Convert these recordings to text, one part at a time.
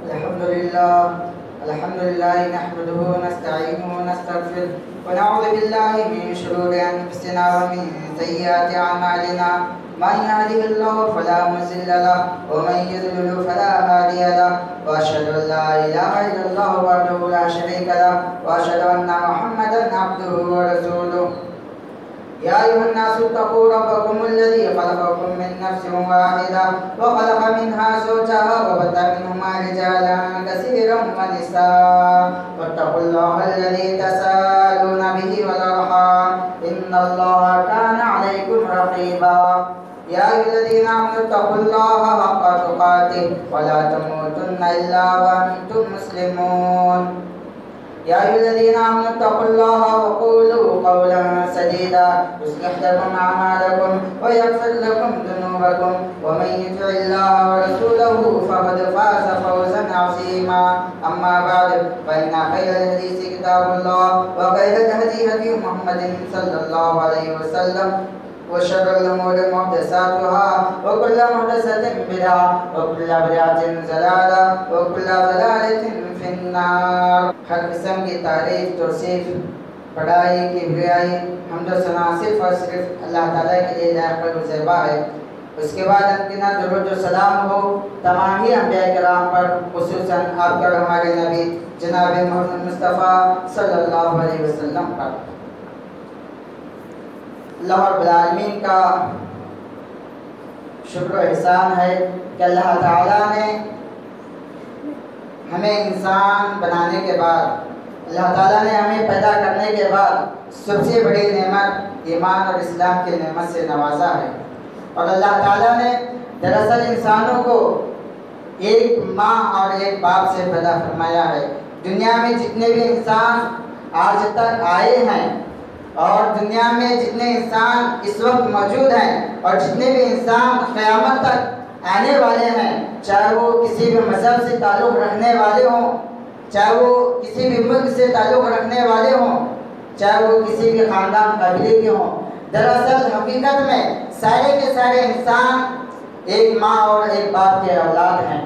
الحمد لله نحمده ونستعينه ونستغفره ونعوذ بالله من شرور أنفسنا ومن سيئات أعمالنا. من يهده الله فلا مضل له ومن يضلل فلا هادي له، وأشهد أن لا إله إلا الله وحده لا شريك له، وأشهد أن محمدا عبده ورسوله. يا أيها الناس اتقوا ربكم الذي خلقكم من نفس واحدة وخلق منها زوجها وبث منهما رجالا كثيرا ونساء، واتقوا الله الذي تساءلون به والأرحام إن الله كان عليكم رقيبا. يا أيها الذين آمنوا اتقوا الله حق تقاته ولا تموتن إلا وأنتم مسلمون. يا أيها الذين آمنوا اتقوا الله وقولوا قولا سديدا يصلح لكم أعمالكم ويغفر لكم ذنوبكم، ومن يطع الله ورسوله فقد فاز فوزا عظيما. أما بعد، فإن خير الحديث كتاب الله، وخير الهدي هدي محمد صلى الله عليه وسلم، وشر الأمور محدثاتها، وكل محدثة بدعة، وكل بدعة ضلالة، وكل ضلالة في النار. ہر قسم کی تعریف توصیف بڑائی کبریائی حمد و ثنا صرف اور صرف اللہ تعالیٰ کے لیے لائق و زیبا ہے. اس کے بعد انقطاع درود و سلام ہو تمام ہی انبیاء کرام پر، خصوصاً آپ پر ہمارے نبی جناب محمد مصطفیٰ صلی اللہ علیہ وسلم پر. اللہ رب العالمین کا شکر و احسان ہے کہ اللہ تعالیٰ نے ہمیں انسان بنانے کے بعد، اللہ تعالیٰ نے ہمیں پیدا کرنے کے بعد سب سے بڑی نعمت ایمان اور اسلام کی نعمت سے نوازا ہے. اور اللہ تعالیٰ نے دراصل انسانوں کو ایک ماں اور ایک باپ سے پیدا فرمایا ہے. دنیا میں جتنے بھی انسان آج تک آئے ہیں اور دنیا میں جتنے انسان اس وقت موجود ہیں اور جتنے بھی انسان قیامت تک آنے والے ہیں، چاہے وہ کسی بھی مذہب سے تعلق رکھنے والے ہوں، چاہے وہ کسی بھی ملک سے تعلق رکھنے والے ہوں، چاہے وہ کسی بھی خاندان قبیلے کے ہوں، دراصل حقیقت میں سارے کے سارے انسان ایک ماں اور ایک باپ کے اولاد ہیں.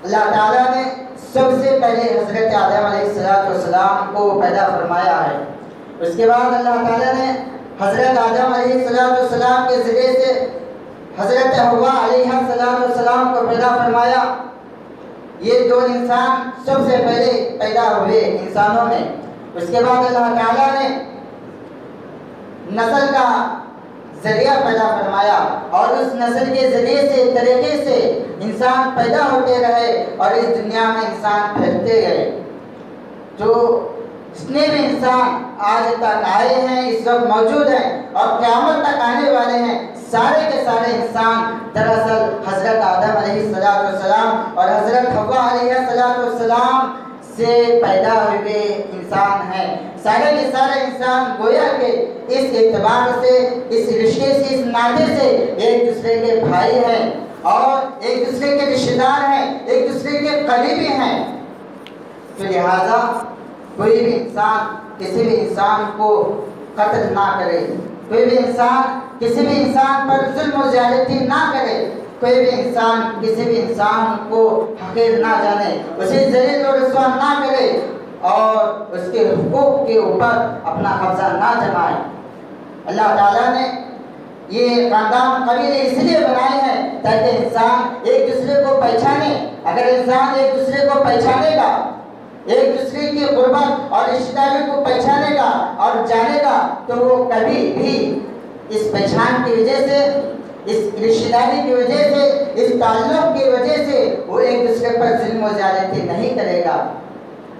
اللہ تعالیٰ نے سب سے پہلے حضرت آدم علیہ السلام کو پیدا فرمایا ہے. اس کے بعد اللہ تعالیٰ نے حضرت آدم علیہ السلام کے ذریعے سے حضرت حوا علیہ السلام کو پیدا فرمایا. یہ دو انسان سب سے پہلے پیدا ہوئے انسانوں میں. اس کے بعد اللہ تعالیٰ نے نسل کا ذریعہ پیدا فرمایا اور اس نسل کے ذریعے سے طریقے سے انسان پیدا ہوتے رہے اور اس دنیا میں انسان پھیلتے گئے. تو جتنے بھی انسان آج تک آئے ہیں، اس وقت موجود ہیں اور قیامت تک آنے والے ہیں، سارے کے سارے انسان دراصل حضرت آدم علیہ السلام اور حضرت حوا علیہ السلام سے پیدا ہوئے انسان ہیں. سارے کے سارے انسان گویا کہ اس اعتبار سے، اس رشتے سے، اس ناطے سے ایک دوسرے کے بھائی ہیں اور ایک دوسرے کے رشتے دار ہیں، ایک دوسرے کے قریبی ہیں. تو لہذا کوئی بھی انسان کسی بھی انسان کو قتل نہ کرے، کوئی بھی انسان کسی بھی انسان پر ظلم و زیادتی نہ کرے، کوئی بھی انسان کسی بھی انسان کو حقیر نہ جانے، اسے ذلیل و رسوا نہ کرے اور اس کے حقوق کے اوپر اپنا قبضہ نہ جمائے. اللہ تعالیٰ نے یہ خاندان قبیلے اس لیے بنائے ہیں تاکہ انسان ایک دوسرے کو پہچانے. اگر انسان ایک دوسرے کو پہچانے گا، ایک دوسرے کی قربت اور رشتہ داری کو پہچانے گا اور جانے گا، تو وہ کبھی بھی اس پہچان کی وجہ سے، اس رشتہ داری کی وجہ سے، اس تعلق کی وجہ سے وہ ایک دوسرے پر ظلم و زیادتی نہیں کرے گا.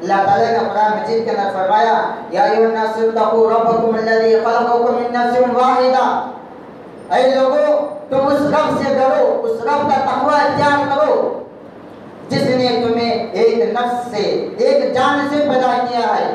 اللہ تعالیٰ نے قرآن مجید کے اندر فرمایا، یا ایھا الناس اتقوا ربکم الذی خلقکم من نفس واحدہ. اے لوگوں، تم اس رب سے ڈرو، اس رب کا تقوی اختیار کرو جس نے تمہیں ایک نفس سے، ایک جان سے پیدا کیا ہے.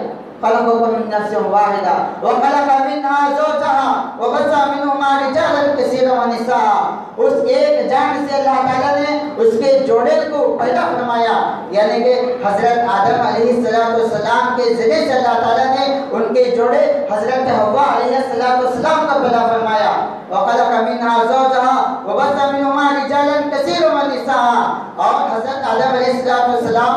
خلقکم من نفس واحدہ وخلق منها زوجها وبث منهما رجالا كثيرا ونساء. اس ایک جان سے اللہ تعالیٰ نے اس کے جوڑے کو پیدا فرمایا، یعنی کہ حضرت آدم علیہ السلام کے ذریعے سے اللہ تعالیٰ نے ان کے جوڑے حضرت حوا علیہ السلام کا پیدا فرمایا. وَخَلَقَ مِنْهَا زَوْجَهَا وَبَثَّ مِنْهُمَا رِجَالًا كَثِيرًا وَنِسَاءً. اور حضرت آدم علیہ السلام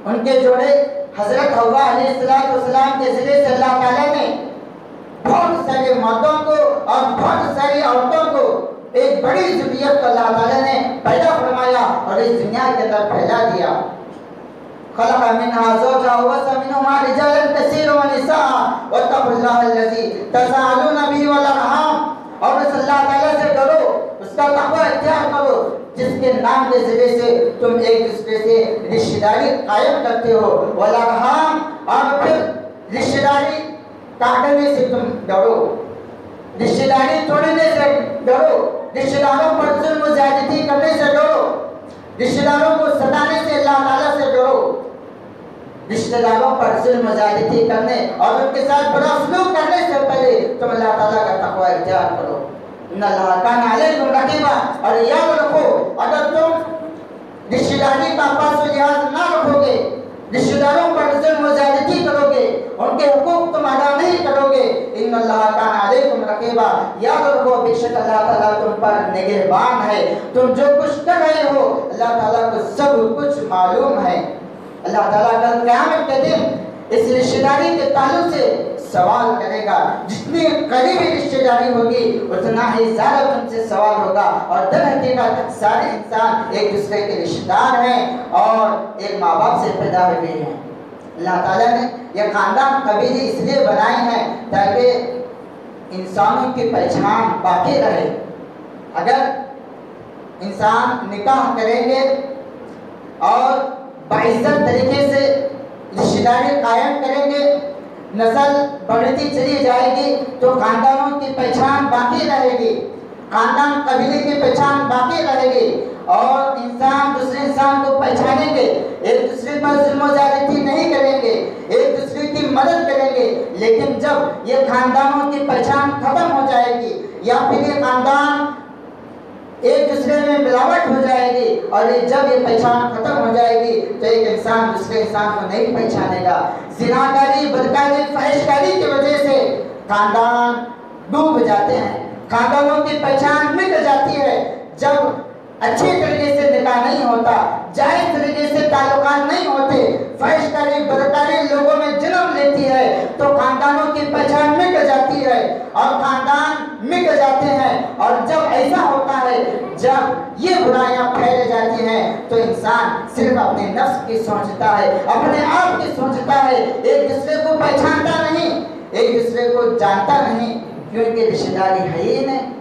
ان کے جوڑے حضرت حوا علیہ السلام کے ذریعے سے اللہ تعالیٰ نے بہت سارے مردوں کو اور بہت ساری عورتوں کو ایک بڑی ذریت کو اللہ تعالیٰ نے پیدا فرمایا اور اس دنیا کے اندر پھیلا دیا. خلق منها زوجها وبث منهما رجالا كثيرا ونساء واتقوا الله الذي تساءلون به والارحام. اور اس اللہ تعالیٰ سے ڈرو, اس کا تقوی اختیار کرو جس کے نام کے ذریعے سے تم ایک دوسرے سے رشتہ داری قائم کرتے ہو. والارحام, اور پھر رشتہ داری کاٹنے سے تم ڈرو, رشتہ داری توڑنے سے ڈرو, رشتہ داروں پر ظلم و زیادتی کرنے سے ڈرو, رشتہ داروں کو ستانے سے اللہ تعالیٰ سے ڈرو. رشتہ داروں پر ظلم و زیادتی کرنے اور ان کے ساتھ برا سلوک کرنے سے پہلے تم اللہ تعالیٰ کا تقوی اختیار کرو. ان اللہ کان علیکم رقیبا. اور یاد رکھو, اگر تم رشتہ داری کا پاس و لحاظ نہ رکھو گے, رشتہ داروں پر ظلم و زیادتی کرو گے, ان کے حقوق تم ادا نہیں کرو گے, ان اللہ کان علیکم رقیبا, یاد رکھو بے شک اللہ تعالیٰ تم پر نگہبان ہے. تم جو کچھ کر رہے ہو اللہ تعالیٰ کو سب کچھ معلوم ہے. اللہ تعالیٰ کل قیامت کے دن اس رشتہ داری کے تعلق سے سوال کرے گا. جتنی قریبی رشتہ داری ہوگی اتنا ہی زیادہ تم سے سوال ہوگا. اور در حقیقت سارے انسان ایک دوسرے کے رشتہ دار ہیں اور ایک ماں باپ سے پیدا ہوئے ہیں. اللہ تعالیٰ نے یہ خاندان قبیلے اس لیے بنائے ہیں تاکہ انسانوں کی پہچان باقی رہے. اگر انسان نکاح کریں گے اور باعزت طریقے سے رشتہ داری قائم کریں گے, نسل بڑھتی چلی جائے گی تو خاندانوں کی پہچان باقی رہے گی, خاندان قبیلے کی پہچان باقی رہے گی, اور انسان دوسرے انسان کو پہچانیں گے, ایک دوسرے پر ظلم و زیادتی نہیں کریں گے, ایک دوسرے کی مدد کریں گے. لیکن جب یہ خاندانوں کی پہچان ختم ہو جائے گی یا پھر یہ خاندان ایک دوسرے میں ملاوٹ ہو جائے گی اور جب یہ پہچان ختم ہو جائے گی تو ایک انسان دوسرے انسان کو نہیں پہچانے گا. زناکاری, بدکاری, فحشکاری کی وجہ سے خاندان ڈوب جاتے ہیں, خاندانوں کی پہچان مٹ جاتی ہے. جب اچھے طریقے سے نکاح نہیں ہوتا, جائز طریقے سے تعلقات نہیں ہوتے, فحشکاری, بدکاری لوگوں میں جنم لیتی ہے تو خاندانوں کی پہچان مٹ جاتی ہے اور خاندان مٹ جاتے ہیں. اور جب ایسا ہوتا ہے, جب یہ برائیاں پھیل جاتی ہیں تو انسان صرف اپنے نفس کی سوچتا ہے, اپنے آپ کی سوچتا ہے, ایک دوسرے کو پہچانتا نہیں, ایک دوسرے کو جانتا نہیں, کیونکہ رشتہ داری ہے ہی نہیں.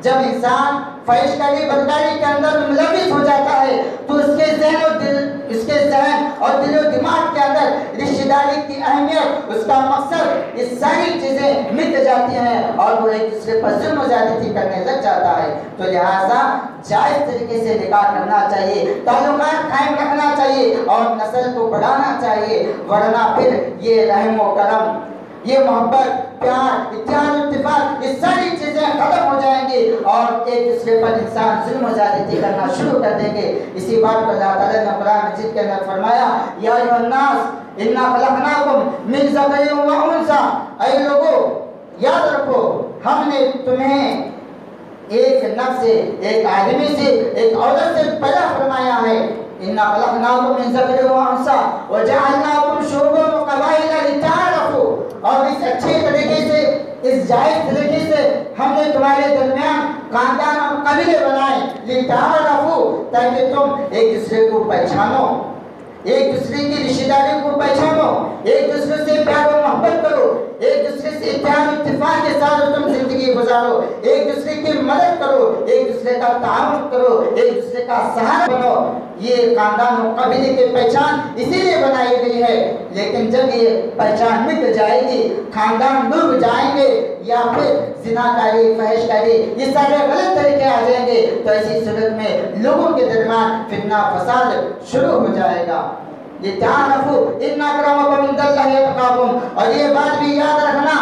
جب انسان فحشکاری, بدکاری کے اندر ملوث ہو جاتا ہے تو اس کے ذہن اور دل و دماغ کے اندر رشتہ داری کی اہمیت, اس کا مقصد, یہ ساری چیزیں مٹ جاتی ہیں اور وہ ایک دوسرے پر ظلم و زیادتی کرنے لگ جاتا ہے. تو لہٰذا جائز طریقے سے نکاح کرنا چاہیے, تعلقات قائم رکھنا چاہیے اور نسل کو بڑھانا چاہیے, ورنہ پھر یہ رحم و کرم, یہ محبت, پیار, اتحاد, اتفاق, یہ ساری چیزیں ختم ہو جائیں گی اور ایک دوسرے پر انسان ظلم و زیادتی کرنا شروع کر دیں گے. اسی بات کو اللہ تعالیٰ نے قرآن مجید کے اندر فرمایا, یا ایھا الناس انا خلقناکم من ذکر و انثی, اے لوگو یاد رکھو ہم نے تمہیں ایک نفس سے, ایک آدمی سے, ایک عورت سے پیدا فرمایا ہے. انا خلقناکم من ذکر و انثی وجعلناکم شعوبا وقبائل لتعارفوا, اور اس اچھے طریقے سے, اس جائز طریقے سے ہم نے تمہارے درمیان خاندان اور قبیلے بنائے, لتعارفوا, تاکہ تم ایک دوسرے کو پہچانو, ایک دوسرے کی رشتہ داری کو پہچانو, ایک دوسرے سے پیار و محبت کرو, ایک دوسرے سے اتحاد و اتفاق کے ساتھ تم زندگی گزارو, ایک دوسرے کی مدد کرو, ایک دوسرے کا تعاون کرو, ایک دوسرے کا سہارا بنو. یہ خاندان و قبیلے کی پہچان اسی لیے بنائی گئی ہے. لیکن جب یہ پہچان مٹ جائے گی, خاندان ڈوب جائیں گے یا پھر زناکاری, فحشکاری, یہ سارے غلط طریقے آ جائیں گے تو ایسی صورت میں لوگوں کے درمیان فتنہ فساد شروع ہو جائے گا. لِتَعَارَفُوا إِنَّ أَكْرَمَكُمْ عِندَ اللَّهِ أَتْقَاكُمْ, اور یہ بات بھی یاد رکھنا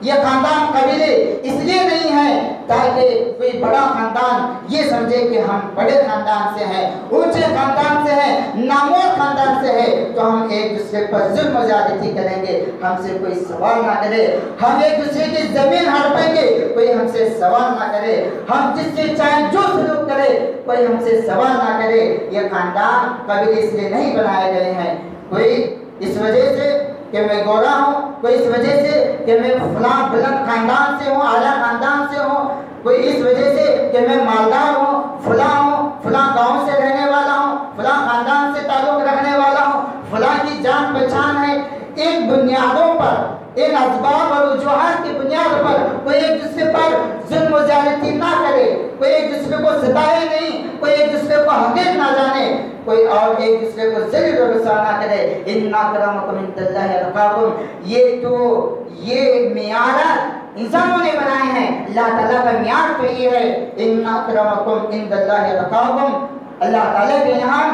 یہ خاندان قبیلے اس لیے نہیں ہے تاکہ کوئی بڑا خاندان یہ سمجھے کہ ہم بڑے خاندان سے ہیں، اونچے خاندان سے ہیں، نامور خاندان سے ہے تو ہم ایک دوسرے پر ظلم و زیادتی کریں گے، ہم سے کوئی سوال نہ کرے، ہم ایک دوسرے کی زمین ہڑپیں گے، کوئی ہم سے سوال نہ کرے، ہم جس سے چاہیں جو سلوک کرے کوئی ہم سے سوال نہ کرے۔ یہ خاندان قبیلے اس لیے نہیں بنائے گئے ہیں کوئی اس وجہ سے کہ میں گورا ہوں، کوئی اس وجہ سے کہ میں فلاں بلند خاندان سے ہوں، اعلیٰ خاندان سے ہوں، کوئی اس وجہ سے کہ میں مالدار ہوں، فلاں گاؤں سے رہنے والا ہوں، فلاں خاندان سے تعلق رکھنے والا ہوں، فلاں کی جان پہچان ہے۔ ان بنیادوں پر، ان اسباب اور وجوہات کی بنیاد پر کوئی ایک دوسرے پر ظلم و زیادتی نہ کرے، کوئی ایک دوسرے کو ستائے نہیں، کوئی ایک دوسرے کو حقیر نہ جانے، کوئی اور ایک دوسرے کو ذلیل و رسوا نہ کرے۔ ان اکرمکم عند اللہ اتقاکم، یہ معیارات انسانوں نے بنائے ہیں، اللہ تعالیٰ کا معیار تو یہ ہے، ان اکرمکم عند اللہ اتقاکم، اللہ تعالیٰ کے یہاں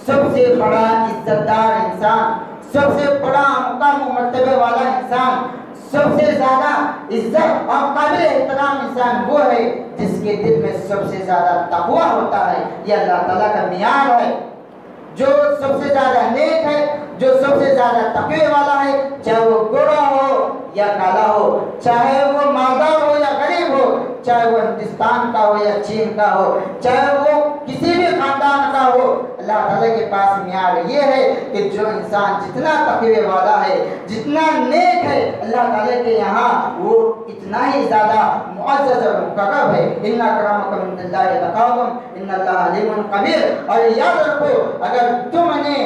سب سے بڑا عزت دار انسان، سب سے بڑا مقام و مرتبے والا انسان، سب سے زیادہ عزت اور قابل احترام انسان وہ ہے جس کے دل میں سب سے زیادہ تقوی ہوتا ہے۔ یہ اللہ تعالیٰ کا معیار ہے۔ جو سب سے زیادہ نیک ہے، جو سب سے زیادہ تقوی والا ہے، چاہے وہ گورا ہو یا کالا ہو، چاہے وہ مالدار ہو یا غریب ہو، چاہے وہ ہندوستان کا ہو یا چین کا ہو، چاہے وہ کسی بھی خاندان کا ہو، اللہ تعالیٰ کے پاس معیار یہ ہے کہ جو انسان جتنا تقوی والا ہے، جتنا نیک ہے، اللہ تعالیٰ کے یہاں وہ اتنا ہی زیادہ معزز اور مقرب ہے۔ ان اکرمکم عند اللہ اتقاکم ان اللہ علیم خبیر۔ اور یاد رکھو، اگر تم نے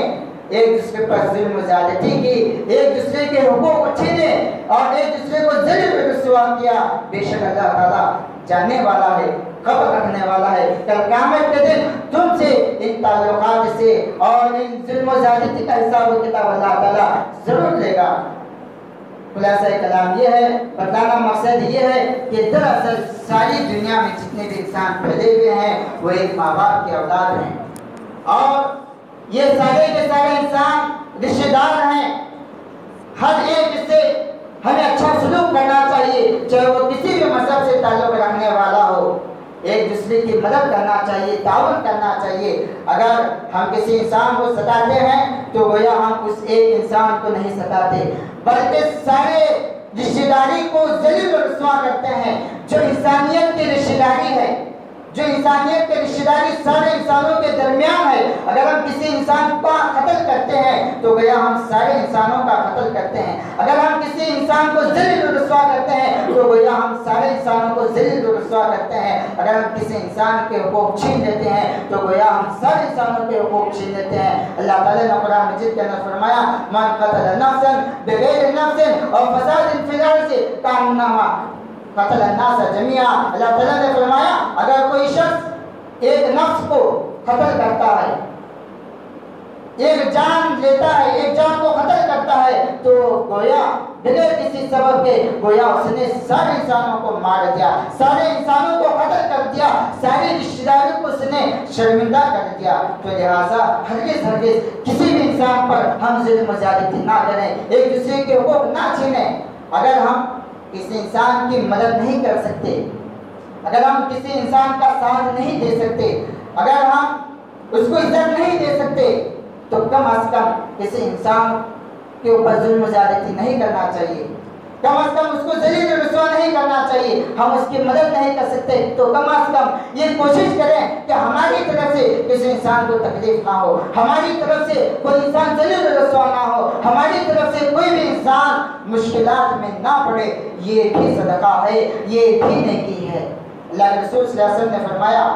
ایک دوسرے پر ظلم و زیادتی کی، ایک دوسرے کے حقوق چھینے اور ایک دوسرے کو ذلیل و رسوا کیا، بے شک اللہ تعالیٰ جاننے والا ہے، خبر رکھنے والا ہے۔ کل قیامت کے دن تم سے ان تعلقات سے اور ان ظلم و زیادتی کا حساب و کتاب اللہ تعالیٰ ضرور لے گا۔ خلاصہ کلام یہ ہے، بتانا مقصد یہ ہے کہ دراصل ساری دنیا میں جتنے بھی انسان پھیلے ہوئے ہیں وہ ایک ماں باپ کی اولاد ہیں، اور یہ سارے کے سارے انسان رشتہ دار ہیں۔ ہر ایک سے ہمیں اچھا سلوک کرنا چاہیے، چاہے وہ کسی بھی مذہب سے تعلق رکھنے والا ہو، ایک دوسرے کی مدد کرنا چاہیے، تعاون کرنا چاہیے۔ اگر ہم کسی انسان کو ستاتے ہیں تو گویا ہم اس ایک انسان کو نہیں ستاتے بلکہ سارے رشتہ داری کو ذلیل و رسوا کرتے ہیں۔ جو انسانیت کی رشتہ داری ہے، جو انسانیت کے رشتہ داری سارے انسانوں کے درمیان ہے، اگر ہم کسی انسان کا قتل کرتے ہیں تو گویا ہم سارے انسانوں کا قتل کرتے ہیں۔ اگر ہم کسی انسان کو ذلیل و رسوا کرتے ہیں تو گویا ہم سارے انسانوں کو ذلیل و رسوا کرتے ہیں۔ اگر ہم کسی انسان کے حقوق چھین لیتے ہیں تو گویا ہم سارے انسانوں کے حقوق چھین لیتے ہیں۔ اللہ تعالیٰ نے قرآن مجید کے اندر فرمایا، من قتل نفسا بغیر نفس اور فساد فی الارض کانما قتل الناس جميعا۔ اللہ تعالیٰ نے فرمایا اگر کوئی شخص ایک نفس کو قتل کرتا ہے، ایک جان لیتا ہے، ایک جان کو قتل کرتا ہے تو گویا بغیر کسی سبب کے گویا اس نے سارے انسانوں کو مار دیا، سارے انسانوں کو قتل کر دیا، ساری رشتہ داری کو اس نے شرمندہ کر دیا۔ تو لہٰذا ہرگز کسی بھی انسان پر ہم ظلم و زیادتی نہ کریں، ایک دوسرے کے حقوق نہ چھینیں۔ اگر ہم کسی انسان کی مدد نہیں کر سکتے، اگر ہم کسی انسان کا ساتھ نہیں دے سکتے، اگر ہم اس کو عزت نہیں دے سکتے تو کم از کم کسی انسان کے اوپر ظلم و زیادتی نہیں کرنا چاہیے، کم از کم اس کو ذلیل و رسوا نہیں کرنا چاہیے۔ ہم اس کی مدد نہیں کر سکتے تو کم از کم یہ کوشش کریں کہ ہماری طرف سے کسی انسان کو تکلیف نہ ہو، ہماری طرف سے کوئی انسان ذلیل و رسوا نہ ہو، ہماری طرف سے کوئی بھی انسان مشکلات میں نہ پڑے۔ یہ بھی صدقہ ہے، یہ بھی نیکی ہے۔ اللہ کے رسول صلی اللہ علیہ وسلم نے فرمایا،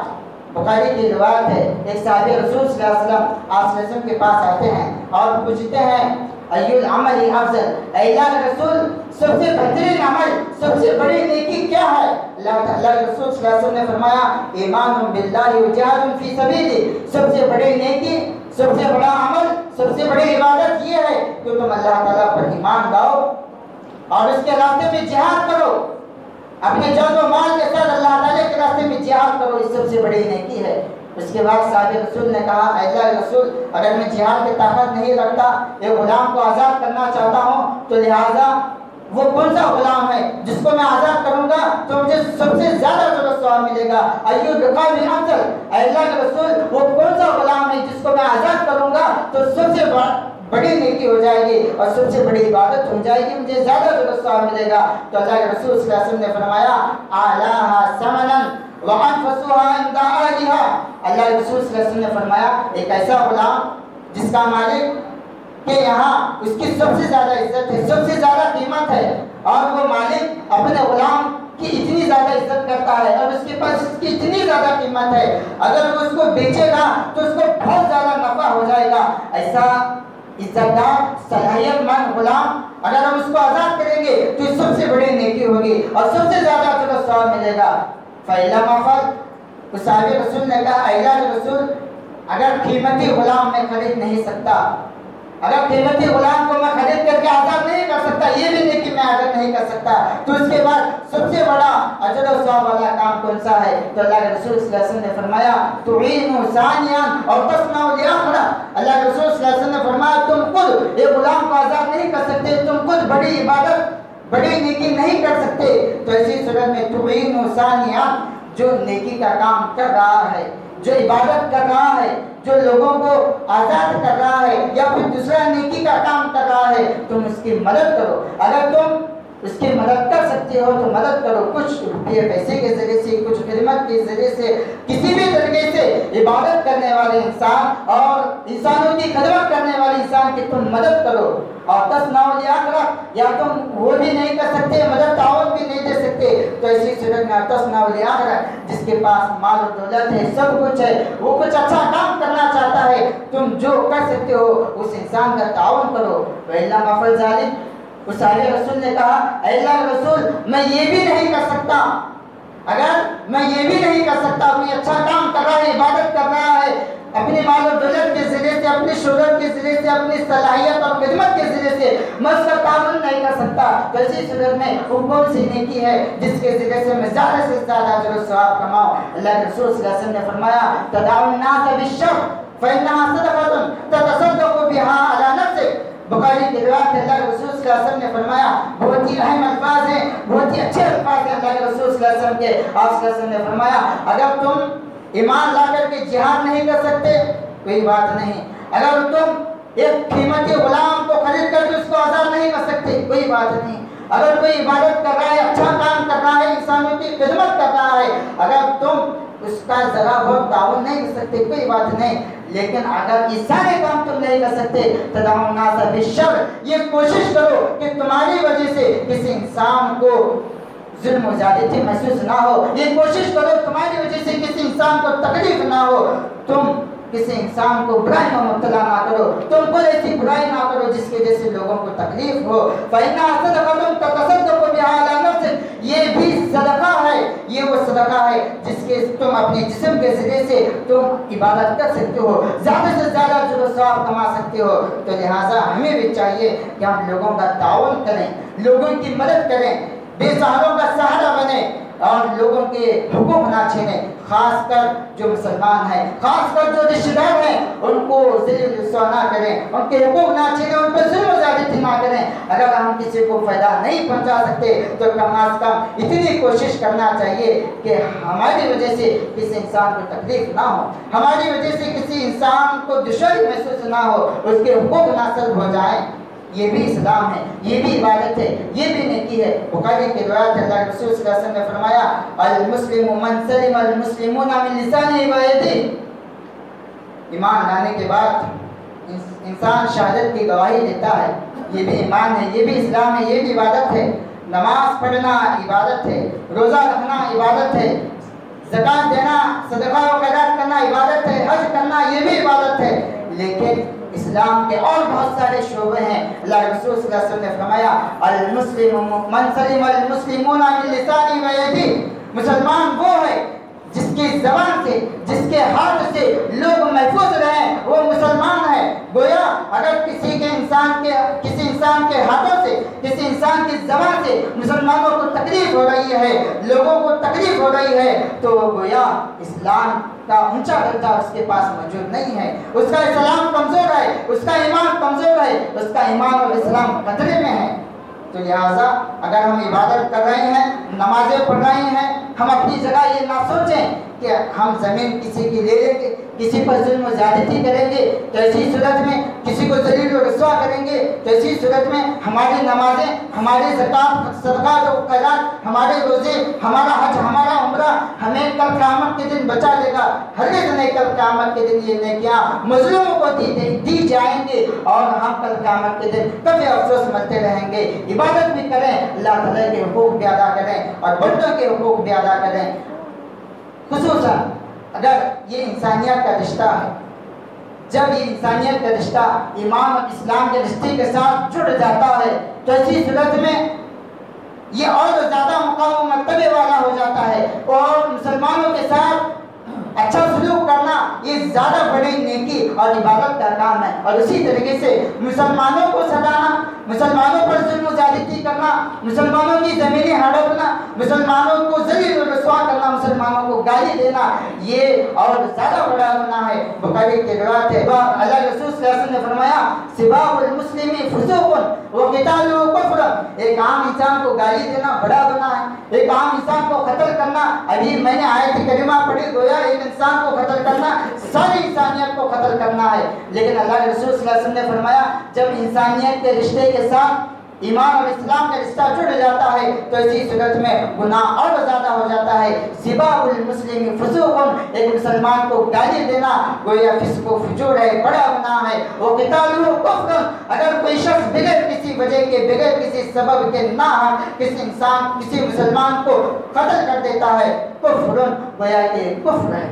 بخاری کی روایت ہے، ایک صحابی رسول صلی اللہ علیہ وسلم آپ صلی اللہ علیہ وسلم کے پاس آتے ہیں اور پوچھتے ہیں ایُّ العمل افضل، اے اللہ کے رسول سب سے بہترین عمل، سب سے بڑی نیکی کیا ہے؟ اللہ کے رسول صلی اللہ علیہ وسلم نے فرمایا ایمان باللہ و جہاد فی سبیلہ، سب سے بڑی نیکی، سب سے بڑا عمل، سب سے بڑی عبادت یہ ہے کہ تم اللہ تعالیٰ پر ایمان لاؤ اور اس کے راستے میں جہاد کرو، اپنے جان و مال کے ساتھ اللہ تعالیٰ کے راستے میں جہاد کرو، یہ سب سے بڑی نیکی ہے۔ اس کے بعد صحابی رسول نے کہا اے اللہ کے رسول اگر میں جہاد کی طاقت نہیں رکھتا، ایک غلام کو آزاد کرنا چاہتا ہوں تو لہٰذا وہ کون سا غلام ہے جس کو میں آزاد کروں گا تو مجھے سب سے زیادہ ثواب ملے گا؟ ایو رقاب افضل، اے اللہ کے رسول وہ کون سا غلام ہے جس کو میں آزاد کروں گا تو سب سے بڑی نیکی ہو جائے گی اور سب سے بڑی عبادت ہو جائے گی، مجھے زیادہ ثواب ملے گا؟ تو اللہ کے رسول صلی اللہ علیہ وسلم نے فرمایا اعلیٰ ثمنا وانفسها عند اهلها، اللہ کے رسول صلی اللہ علیہ وسلم نے فرمایا ایک ایسا غلام جس کا مالک کہ یہاں اس کی سب سے زیادہ عزت ہے، سب سے زیادہ قیمت ہے، اور وہ مالک اپنے غلام کی اتنی زیادہ عزت کرتا ہے اور اس کے پاس اس کی اتنی زیادہ قیمت ہے، اگر وہ اس کو بیچے گا تو اس کو بہت زیادہ نفع ہو جائے گا۔ ایسا عزت دار صلاحیت مند غلام اگر ہم اس کو آزاد کریں گے تو اس سب سے بڑی نیکی ہوگی اور سب سے زیادہ اجر و ثواب ملے گا۔ فَإِلَّا مَفَدْ، اس صحابی رسول نے کہا اے اللہ کے رسول اگر قیمتی غلام میں خرید نہیں سکتا، اگر قیمتی غلام کو میں خرید کر کے آزاد نہیں کر سکتا، یہ بھی نہیں کہ میں آزاد نہیں کر سکتا، تو اس کے بعد سب سے بڑا اجر و ثواب والا کام کون سا ہے؟ تو اللہ کے رسول صلی اللہ علیہ وسلم نے فرمایا تعین ثانیا اور تصنع لآخرہ، اللہ کے رسول صلی اللہ علیہ وسلم نے فرمایا تم خود ایک غلام کو آزاد نہیں کر سکتے، تم خود بڑی عبادت بڑی نیکی نہیں کر سکتے، تو ایسی صورت میں تعین ثانیا جو نیکی کا کام کر رہا ہے، جو عبادت کر رہا ہے، جو لوگوں کو آزاد کر رہا ہے یا پھر دوسرا نیکی کا کام کر رہا ہے، تم اس کی مدد کرو۔ اگر تم اس کی مدد کر سکتے ہو تو مدد کرو، کچھ روپیے پیسے کے ذریعے سے، کچھ خدمت کے ذریعے سے، کسی بھی طریقے سے عبادت کرنے والے انسان اور انسانوں کی خدمت کرنے والے انسان کی تم مدد کرو۔ اور تصنع لآخرہ، یا تم وہ بھی نہیں کر سکتے، مدد تعاون بھی نہیں دے سکتے، تو ایسی صورت میں تصنع لآخرہ جس کے پاس مال و دولت ہے، سب کچھ ہے، وہ کچھ اچھا کام کرنا چاہتا ہے، تم جو کر سکتے ہو اس انسان کا تعاون کرو۔ وَإِلَّا مَفْعَلْ ذَلِكَ، اس صحابی رسول نے کہا اے اللہ کے رسول میں یہ بھی نہیں کر سکتا، اگر میں یہ بھی نہیں کر سکتا، کوئی اچھا کام کر رہا ہے، عبادت کر رہا ہے، اپنی مال و دولت کے ذریعے سے، اپنی شہرت کے ذریعے سے، اپنی صلاحیت اور خدمت کے ذریعے سے میں اس کا تعاون نہیں کر سکتا، تو اسی صورت میں وہ کون سی نیکی ہے جس کے ذریعے سے میں زیادہ سے زیادہ اجر و ثواب کماؤں؟ اللہ کے رسول صلی اللہ علیہ وسلم نے فرمایا تدعو الناس بالشر فإنها صدقة تتصدق بها على نفسك، بخاری کی روایت ہے، اللہ کے رسول صلی اللہ علیہ وسلم نے فرمایا بہت ہی اہم الفاظ ہیں، بہت ہی اچھے الفاظ ہیں اللہ کے رسول صلی اللہ علیہ وسلم کے۔ آپ صلی اللہ علیہ وسلم نے فرمایا اگر تم ایمان لا کر کے جہاد نہیں کر سکتے کوئی بات نہیں، اگر تم ایک قیمتی غلام کو خرید کر کے اس کو آزاد نہیں کر سکتے کوئی بات نہیں، اگر کوئی عبادت کر رہا ہے، اچھا کام کر رہا ہے، انسانوں کی خدمت کر رہا ہے، اگر تم اس کا ذرا بہت تعاون نہیں کر سکتے کوئی بات نہیں، لیکن اگر یہ سارے کام تم نہیں کر سکتے تدعو الناس بالشر، یہ کوشش کرو کہ تمہاری وجہ سے کسی انسان کو ظلم و زیادتی محسوس نہ ہو، یہ کوشش کرو تمہاری وجہ سے کسی انسان کو تکلیف نہ ہو، تم کسی انسان کو برائی میں مبتلا نہ کرو، تم کوئی ایسی برائی نہ کرو جس کی وجہ سے لوگوں کو تکلیف ہو۔ فإنها صدقة تتصدق بها على نفسك، یہ بھی صدقہ ہے، یہ وہ صدقہ ہے جس کے تم اپنے جسم کے ذریعے سے تم عبادت کر سکتے ہو، زیادہ سے زیادہ اجر و ثواب کما سکتے ہو۔ تو لہٰذا ہمیں بھی چاہیے کہ ہم لوگوں کا تعاون کریں، لوگوں کی مدد کریں، بے سہاروں کا سہارا بنیں اور لوگوں کے حقوق نہ چھینیں، خاص کر جو مسلمان ہیں، خاص کر جو رشتہ دار ہیں ان کو ذلیل و رسوا نہ کریں، ان کے حقوق نہ چھینیں، ان پر ظلم و زیادتی نہ کریں۔ اگر ہم کسی کو فائدہ نہیں پہنچا سکتے تو کم از کم اتنی کوشش کرنا چاہیے کہ ہماری وجہ سے کسی انسان کو تکلیف نہ ہو، ہماری وجہ سے کسی انسان کو دشواری محسوس نہ ہو، اس کے حقوق نہ سلب ہو جائیں۔ یہ بھی اسلام ہے، یہ بھی عبادت ہے، یہ بھی نیکی ہے۔ بخاری کی روایت ہے، اللہ کے رسول صلی اللہ علیہ وسلم نے فرمایا المسلم من سلم المسلمون من لسانه ويده، ایمان لانے کے بعد انسان شہادت کی گواہی دیتا ہے، یہ بھی ایمان ہے، یہ بھی اسلام ہے، یہ بھی عبادت ہے۔ نماز پڑھنا عبادت ہے، روزہ رکھنا عبادت ہے، زکوٰۃ دینا، صدقہ و خیرات کرنا عبادت ہے، حج کرنا یہ بھی عبادت ہے، لیکن اسلام کے اور بہت سارے شعبے ہیں۔ اللہ کے رسول صلی اللہ علیہ وسلم نے فرمایا المسلم من سلم المسلمون من لسانه ويده، مسلمان وہ ہے جس کی زبان سے، جس کے ہاتھ سے لوگ محفوظ رہیں، وہ مسلمان ہے۔ گویا اگر کسی انسان کے ہاتھوں سے، کسی انسان کی زبان سے مسلمانوں کو تکلیف ہو رہی ہے، لوگوں کو تکلیف ہو رہی ہے، تو گویا اسلام کا اونچا درجہ اس کے پاس موجود نہیں ہے، اس کا اسلام کمزور ہے، اس کا ایمان کمزور ہے، اس کا ایمان اور اسلام خطرے میں ہے۔ تو لہٰذا اگر ہم عبادت کر رہے ہیں، نمازیں پڑھ رہے ہیں، ہم اپنی جگہ یہ نہ سوچیں کہ ہم زمین کسی کی لے لیں گے، کسی پر ظلم و زیادتی کریں گے، تو ایسی صورت میں کسی کو ذلیل و رسوا کریں گے، تو ایسی صورت میں ہماری نمازیں، ہمارے زکوٰۃ، صدقات و خیرات، ہمارے روزے، ہمارا حج، ہمارا عمرہ ہمیں کل قیامت کے دن بچا لے گا۔ ہرگز نہیں کل قیامت کے دن یہ نیکیاں مظلوموں کو دی جائیں گے، اور ہم کل قیامت کے دن کبھی افسوس ملتے رہیں گے۔ عبادت بھی کریں، اللہ تعالیٰ کے حقوق بھی ادا کریں اور بندوں کے حقوق بھی ادا کریں، خصوصاً اگر یہ انسانیت کا رشتہ ہے۔ جب یہ انسانیت کا رشتہ ایمان اور اسلام کے رشتے کے ساتھ جڑ جاتا ہے تو ایسی صورت میں یہ اور زیادہ مقام و مرتبے والا ہو جاتا ہے، اور مسلمانوں کے ساتھ اچھا سلوک کرنا یہ زیادہ بڑی نیکی اور عبادت کا کام ہے۔ اور اسی طریقے سے مسلمانوں کو ستانا، مسلمانوں پر ظلم و زیادتی کرنا، مسلمانوں کی زمینیں ہڑپنا، مسلمانوں کو ذلیل و رسوا کرنا، مسلمانوں کو گالی دینا، یہ اور زیادہ بڑا گناہ ہے۔ بخاری کی روایت ہے، اللہ رسول صلی اللہ علیہ وسلم نے فرمایا، سباب المسلم فسوق وقتالہ کفر۔ ایک عام انسان کو گالی دینا بڑا گناہ ہے، ایک عام انسان کو قتل کرنا، ابھی میں نے آیت کریمہ پڑھی، گویا ایک انسان کو قتل کرنا ساری انسانیت کو قتل کرنا ہے، لیکن اللہ کے رسول صلی اللہ علیہ وسلم نے فرمایا جب انسانیت کے رشتے کے ساتھ ایمان اور اسلام کا رشتہ جڑ جاتا ہے تو اسی صورت میں گناہ اور زیادہ ہو جاتا ہے۔ سباب المسلم فسوق، ایک مسلمان کو گالی دینا گویا فسق و فجور ہے، بڑا گناہ ہے۔ وقتالہ کفر، اگر کوئی شخص بغیر کسی وجہ کے، بغیر کسی سبب کے کسی مسلمان کو قتل کر دیتا ہے، کفر، گویا کہ کفر ہے۔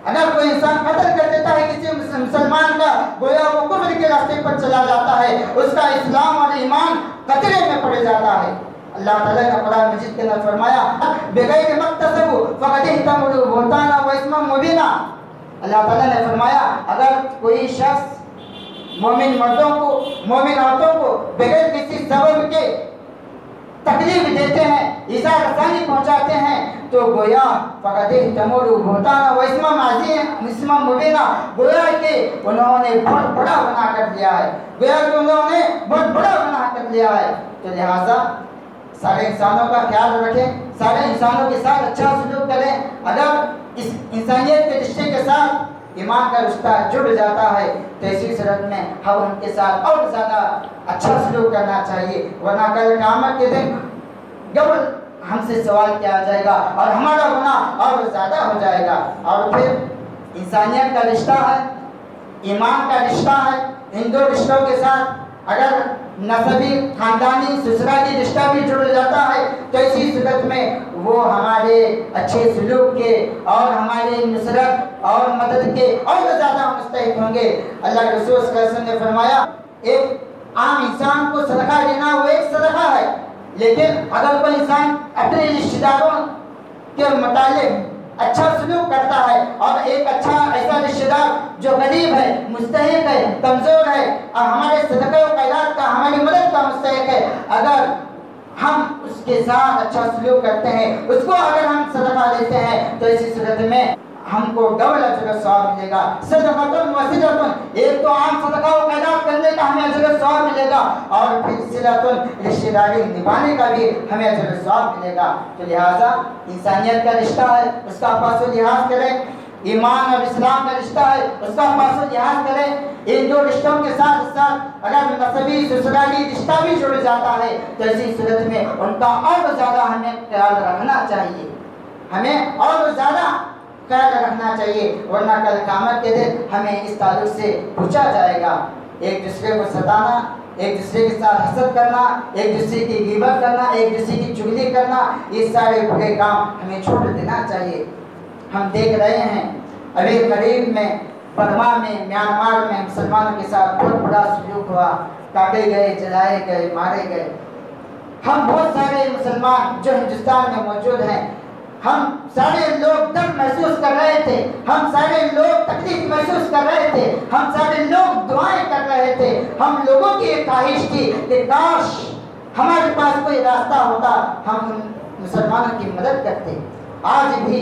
اگر کوئی انسان قتل کر دیتا ہے کسی مسلمان کا، گویا وہ کفر کے راستے پر چلا جاتا ہے، اس کا اسلام اور ایمان خطرے میں پڑ جاتا ہے۔ اللہ تعالیٰ نے قرآن مجید کے اندر فرمایا، بغیر مقتصب فقد احتملوا بہتانا و اثما مبینا۔ اللہ تعالیٰ نے فرمایا اگر کوئی شخص مومن مردوں کو، مومن عورتوں کو بغیر کسی سبب کے تکلیف دیتے ہیں، ایذا رسانی پہنچاتے ہیں، تو گویا فقد احتملوا بہتانا و اثما مبینا، گویا کہ انہوں نے بہت بڑا گناہ کر لیا ہے، گویا کہ انہوں نے بہت بڑا گناہ کر لیا ہے۔ تو لہٰذا سارے انسانوں کا خیال رکھیں، سارے انسانوں کے ساتھ اچھا سلوک کریں۔ اگر اس انسانیت کے رشتے کے ساتھ ایمان کا رشتہ جڑ جاتا ہے تو اسی صورت میں ہم ان کے ساتھ اور زیادہ اچھا سلوک کرنا چاہیے، ورنہ کل قیامت کے دن قبل ہم سے سوال کیا جائے گا اور ہمارا گناہ اور زیادہ ہو جائے گا۔ اور پھر انسانیت کا رشتہ ہے، ایمان کا رشتہ ہے، ان دو رشتوں کے ساتھ اگر نسبی، خاندانی، سسرالی رشتہ بھی جڑ جاتا ہے تو اسی صورت میں وہ ہمارے اچھے سلوک کے اور ہماری نصرت اور مدد کے اور زیادہ مستحق ہوں گے۔ اللہ کے رسول صلی اللہ علیہ وسلم نے فرمایا ایک عام انسان کو صدقہ دینا وہ ایک صدقہ ہے، لیکن اگر کوئی انسان اپنے رشتہ داروں کے متعلق اچھا سلوک کرتا ہے، اور ایک اچھا ایسا رشتہ دار جو غریب ہے، مستحق ہے، کمزور ہے اور ہمارے صدقے و خیرات کا، ہماری مدد کا مستحق ہے، اگر ہم اس کے ساتھ اچھا سلوک کرتے ہیں، اس کو اگر ہم صدقہ دیتے ہیں تو اسی صورت میں ہم کو ڈبل اجر و ثواب ملے گا۔ صدقۃ و صلۃ، ایک تو عام صدقہ و خیرات کرنے کا ہمیں اجر و ثواب ملے گا، اور پھر صلۃ، رشتہ داری نبھانے کا بھی ہمیں اجر و ثواب ملے گا۔ تو لہٰذا انسانیت کا رشتہ ہے، اس کا پاس و لحاظ کریں، ایمان اور اسلام کا رشتہ ہے، اس کا پاس و لحاظ کریں۔ ان دو رشتوں کے ساتھ ساتھ اگر نسبی، سسرالی رشتہ بھی جڑ جاتا ہے تو اسی صورت میں ان کا اور زیادہ ہمیں خیال رکھنا چاہیے، ہمیں اور زیادہ خیال رکھنا چاہیے، ورنہ کل قیامت کے دن ہمیں اس تعلق سے پوچھا جائے گا۔ ایک دوسرے کو ستانا، ایک دوسرے کے ساتھ حسد کرنا، ایک دوسرے کی غیبت کرنا، ایک دوسرے کی چغلی کرنا، یہ سارے برے کام ہمیں چھوڑ دینا چاہیے۔ ہم دیکھ رہے ہیں ابھی قریب میں برما میں، میانمار میں مسلمانوں کے ساتھ بہت بڑا سلوک ہوا، کاٹے گئے، جلائے گئے، مارے گئے۔ ہم بہت سارے مسلمان جو ہندوستان میں موجود ہیں، ہم سارے لوگ درد محسوس کر رہے تھے، ہم سارے لوگ تکلیف محسوس کر رہے تھے، ہم سارے لوگ دعائیں کر رہے تھے۔ ہم لوگوں کی ایک خواہش تھی کہ کاش ہمارے پاس کوئی راستہ ہوتا، ہم مسلمانوں کی مدد کرتے۔ آج بھی